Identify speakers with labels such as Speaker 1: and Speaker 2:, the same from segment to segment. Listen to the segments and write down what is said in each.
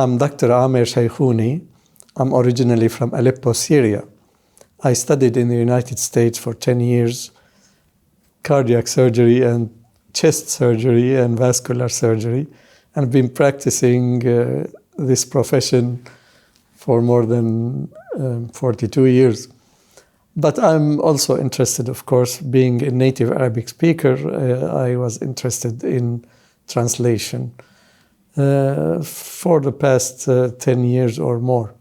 Speaker 1: I'm Dr. Amer Chaikhouni. I'm originally from Aleppo, Syria. I studied in the United States for 10 years, cardiac surgery and chest surgery and vascular surgery, and I've been practicing this profession for more than 42 years. But I'm also interested, of course, being a native Arabic speaker, I was interested in translation for the past 10 years or more.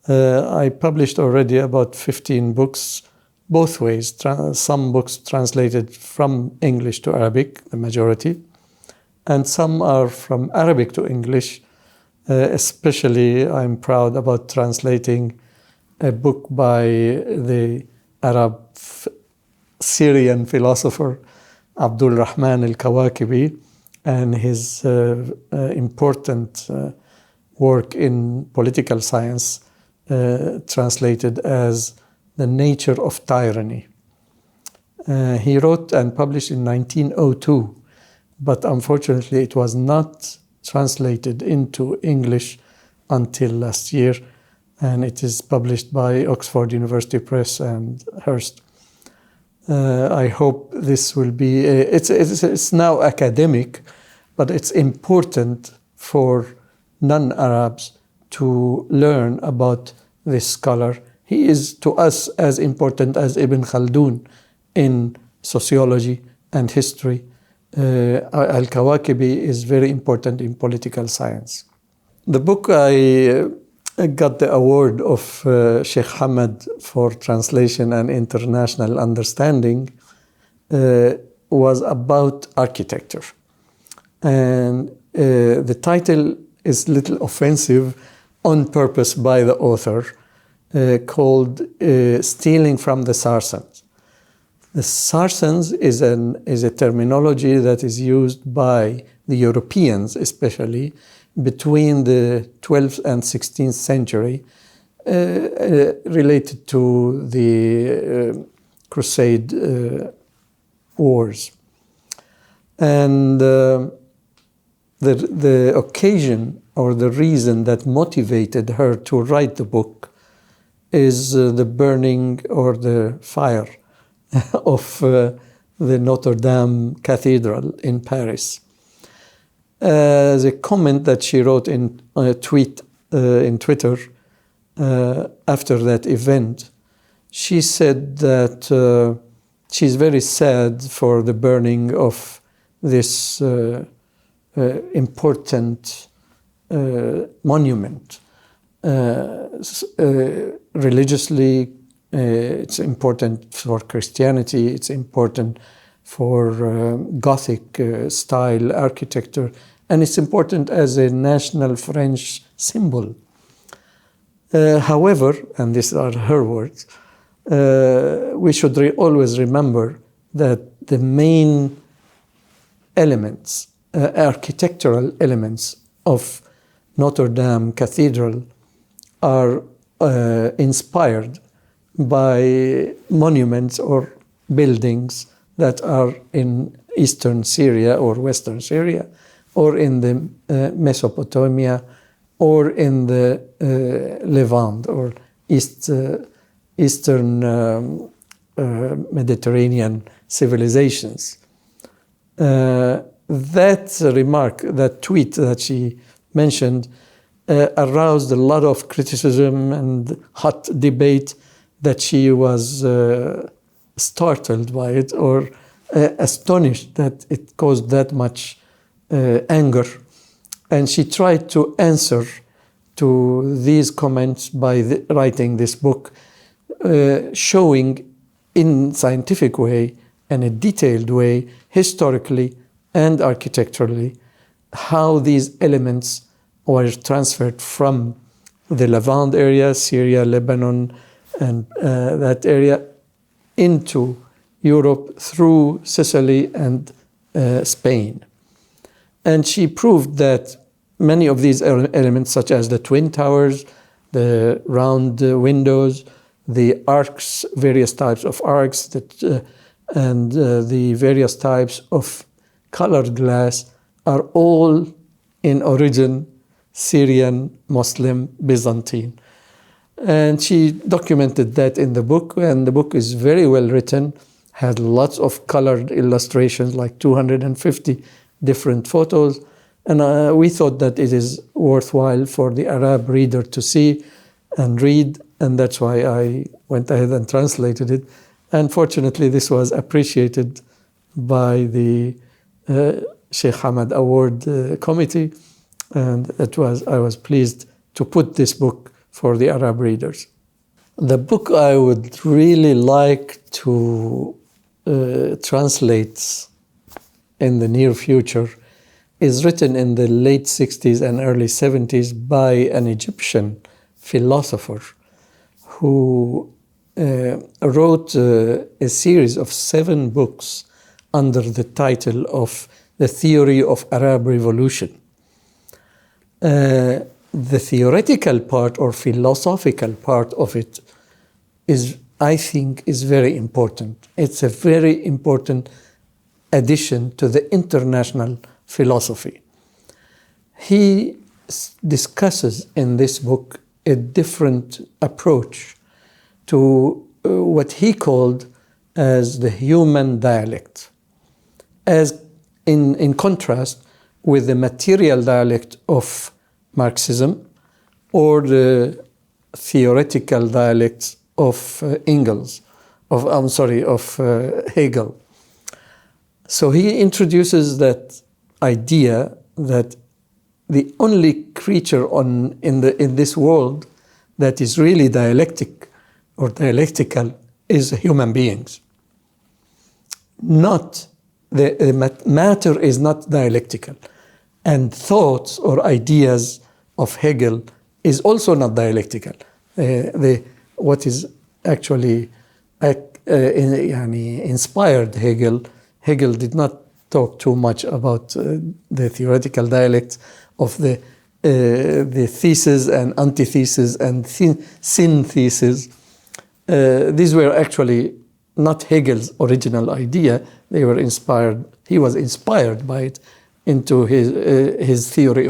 Speaker 1: I published already about 15 books, both ways. Some books translated from English to Arabic, the majority, and some are from Arabic to English. Especially, I'm proud about translating a book by the Arab Syrian philosopher Abdul Rahman al-Kawakibi and his important work in political science, translated as The Nature of Tyranny. He wrote and published in 1902, but unfortunately it was not translated into English until last year, and it is published by Oxford University Press and Hearst. I hope this will be, it's now academic, but it's important for non-Arabs to learn about this scholar. He is to us as important as Ibn Khaldun in sociology and history. Al-Kawakibi is very important in political science. The book I got the award of Sheikh Hamad for translation and international understanding was about architecture. And the title is a little offensive on purpose by the author, called Stealing from the Saracens. The Saracens is a terminology that is used by the Europeans, especially between the 12th and 16th century, related to the Crusade wars. And the occasion or the reason that motivated her to write the book is the burning or the fire of the Notre Dame Cathedral in Paris. The comment that she wrote in a tweet in Twitter after that event, she said that she's very sad for the burning of this important monument. Religiously, it's important for Christianity, it's important for Gothic style architecture, and it's important as a national French symbol. However, and these are her words, we should always remember that the main elements, architectural elements of Notre Dame Cathedral are inspired by monuments or buildings that are in eastern Syria or western Syria, or in the Mesopotamia, or in the Levant or eastern Mediterranean civilizations. That remark, that tweet that she mentioned, aroused a lot of criticism and hot debate, that she was startled by it or astonished that it caused that much anger. And she tried to answer to these comments by writing this book, showing in scientific way and a detailed way, historically and architecturally, how these elements were transferred from the Levant area, Syria, Lebanon, and that area, into Europe through Sicily and Spain. And she proved that many of these elements, such as the twin towers, the round windows, the arcs, various types of arcs, and the various types of colored glass, are all in origin Syrian, Muslim, Byzantine. And she documented that in the book, and the book is very well written, had lots of colored illustrations, like 250 different photos. And we thought that it is worthwhile for the Arab reader to see and read, and that's why I went ahead and translated it. And fortunately, this was appreciated by the Sheikh Hamad Award committee, and I was pleased to put this book for the Arab readers. The book I would really like to translate in the near future is written in the late 60s and early 70s by an Egyptian philosopher who wrote a series of 7 books under the title of The Theory of Arab Revolution. The theoretical part or philosophical part of it is, I think, is very important. It's a very important addition to the international philosophy. He discusses in this book a different approach to what he called as the human dialect, as in contrast with the material dialect of Marxism or the theoretical dialects of Hegel. So he introduces that idea that the only creature in this world that is really dialectic or dialectical is human beings. Not the matter is not dialectical, and thoughts or ideas of Hegel is also not dialectical. What is actually inspired Hegel did not talk too much about the theoretical dialects of the thesis and antithesis and synthesis. These were actually not Hegel's original idea. They were inspired. He was inspired by it into his theory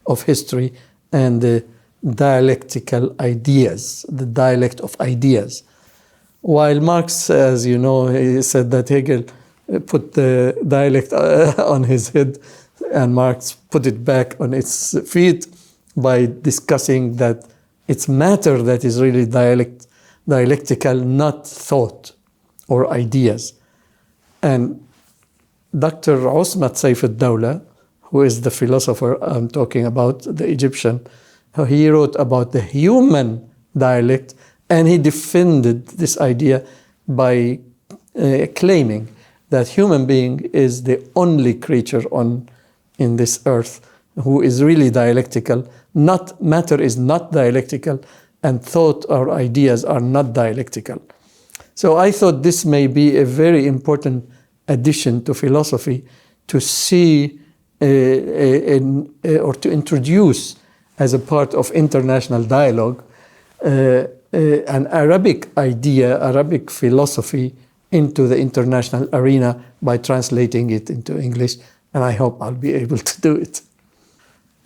Speaker 1: of history and the dialectical ideas, the dialect of ideas. While Marx, as you know, he said that Hegel put the dialect on his head and Marx put it back on its feet by discussing that it's matter that is really dialectical, not thought or ideas. And Dr. Osmat Saif al-Dawla, who is the philosopher I'm talking about, the Egyptian, he wrote about the human dialect, and he defended this idea by claiming that human being is the only creature in this earth who is really dialectical. Not matter is not dialectical, and thought or ideas are not dialectical. So I thought this may be a very important addition to philosophy to see or to introduce as a part of international dialogue an Arabic idea, Arabic philosophy into the international arena by translating it into English, and I hope I'll be able to do it.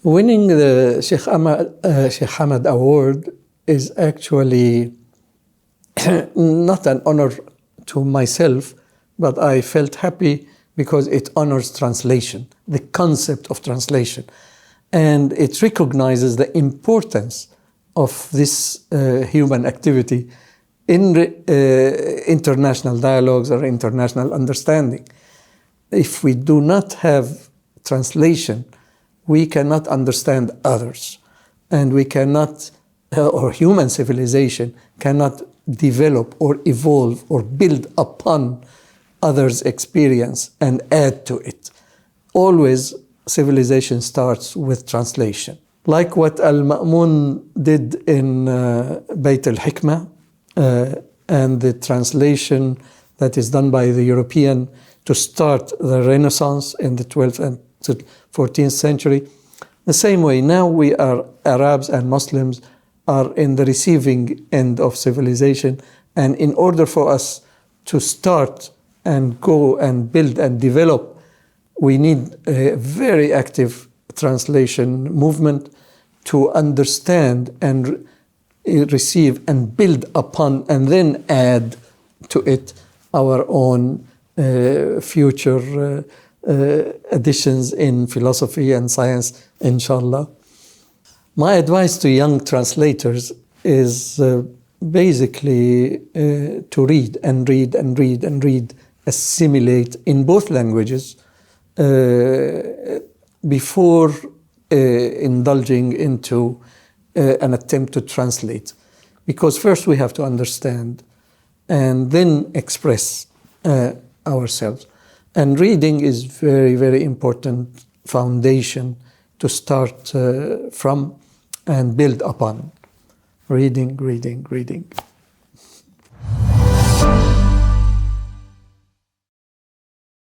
Speaker 1: Winning the Sheikh Hamad Award is actually not an honor to myself, but I felt happy because it honors translation, the concept of translation, and it recognizes the importance of this human activity in international dialogues or international understanding. If we do not have translation, we cannot understand others, and we cannot, or human civilization cannot develop or evolve or build upon others' experience and add to it. Always, civilization starts with translation. Like what Al-Ma'mun did in Bayt al-Hikmah, and the translation that is done by the European to start the Renaissance in the 12th and 14th century. The same way, now we are Arabs and Muslims are in the receiving end of civilization, and in order for us to start and go and build and develop, we need a very active translation movement to understand and receive and build upon and then add to it our own future additions in philosophy and science, inshallah. My advice to young translators is basically to read and read and read and read, assimilate in both languages before indulging into an attempt to translate. Because first we have to understand and then express ourselves. And reading is very, very important foundation to start from and build upon. Reading, reading, reading.